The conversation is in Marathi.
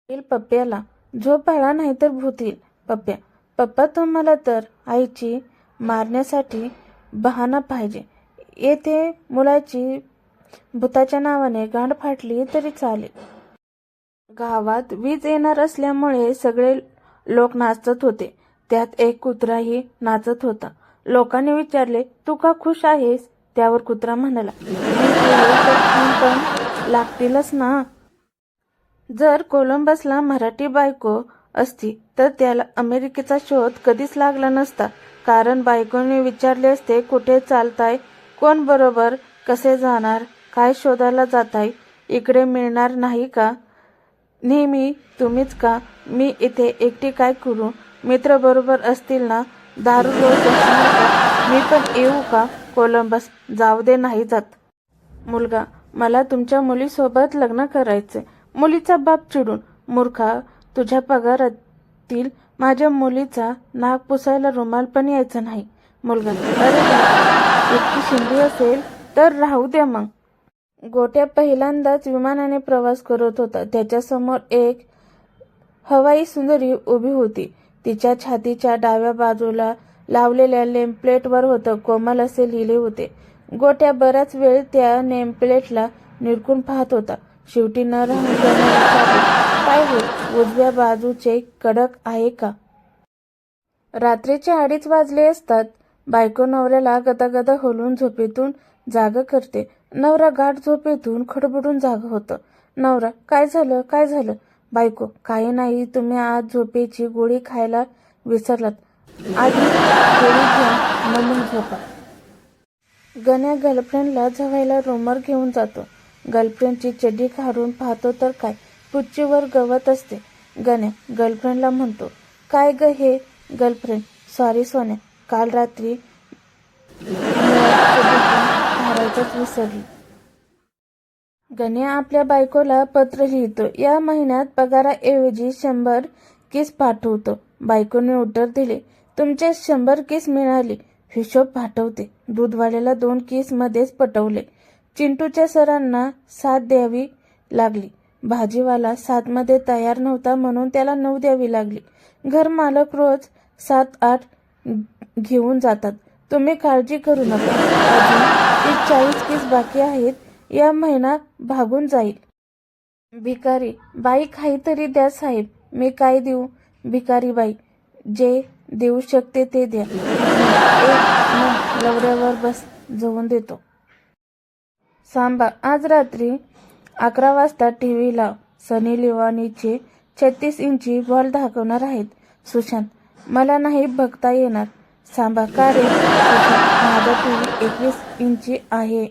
येईल पप्प्याला. झोप आला नाही तर भूत येईल. पप्प्या, पप्पा तुम्हाला तर आईची मारण्यासाठी बहाणा पाहिजे. येथे मुलाची भूताच्या नावाने गांड फाटली तरी चालेल. गावात वीज येणार असल्यामुळे सगळे लोक नाचत होते. त्यात एक कुत्राही नाचत होता. लोकांनी विचारले, तू का खुश आहेस? त्यावर कुत्रा म्हणाला, वीज येईल तर खून पण लागतीलच ना. जर कोलंबसला मराठी बायको असती तर त्याला अमेरिकेचा शोध कधीच लागला नसता. कारण बायकोने विचारले असते, कुठे चालताय, कोण बरोबर, कसे जाणार, काय शोधायला जाताय, इकडे मिळणार नाही का, नेहमी तुम्हीच का, मी इथे एकटी काय करू, मित्र बरोबर असतील ना, दारू रोज असणार का, मी पण येऊ का. कोलंबस, जाऊ दे, नाही जात. मुलगा, मला तुमच्या मुलीसोबत लग्न करायचे. मुलीचा बाप चिडून, मूर्खा, तुझ्या पगारातील माझ्या मुलीचा नाक पुसायला रुमाल पण यायचा नाही. मुलगा, अरे इतकी शिंदी असेल तर राहू द्या मग. गोट्या पहिल्यांदाच विमानाने प्रवास करत होता. त्याच्यासमोर एक हवाई सुंदरी उभी होती. तिच्या छातीच्या डाव्या बाजूला लावलेल्या नेमप्लेटवर होतं कोमल असे लिहिले होते. गोट्या बराच वेळ त्या नेमप्लेटला निरखून पाहत होता. शेवटी न राहून त्याने विचारले, काय हो, उजव्या बाजूचे कडक आहे का? रात्रीचे 2:30 वाजले असतात. बायको नवऱ्याला गदागदा हलवून झोपेतून जाग करते. नवरा गाढ झोपेतून खडबडून जागा होतं. नवरा, काय झालं, काय झालं? बायको, काही नाही, तुम्ही आज झोपेची गोळी खायला विसरलात. आधी गोळी घ्या न मग झोपा. गण्या गर्लफ्रेंडला जवायला रूमवर घेऊन जातो. गर्लफ्रेंडची चड्डी काढून पाहतो तर काय, पुच्चीवर गवत असते. गण्या गर्लफ्रेंडला म्हणतो, काय ग हे? गर्लफ्रेंड, सॉरी सोन्या, काल रात्री काढायचंच विसरली. गण्या आपल्या बायकोला पत्र लिहितो. या महिन्यात पगाराऐवजी 100 किस पाठवतो. बायकोने उत्तर दिले, तुमचे 100 किस मिळाले. हिशोब पाठवते. दूधवाल्याला 2 किस मध्येच पटवले. चिंटूच्या सरांना 7 द्यावी लागली. भाजीवाला 7 मध्ये तयार नव्हता म्हणून त्याला 9 द्यावी लागली. घरमालक रोज 7-8 घेऊन जातात. तुम्ही काळजी करू नका. अजून 40 किस बाकी आहेत. या महिना भागून जाईल. भिकारी बाई, काहीतरी द्या साहेब. मी काय देऊ? भिकारी बाई, जे देऊ शकते ते द्या. लवड्यावर बस, जवून देतो. सांबा, आज रात्री 11 वाजता टीव्ही लाव. सनी लिओनीचे 36 इंची बॉल दाखवणार आहेत. सुशांत, मला नाही बघता येणार. सांबा, का रे? सुशांत, माझा टीव्ही 21 इंची आहे.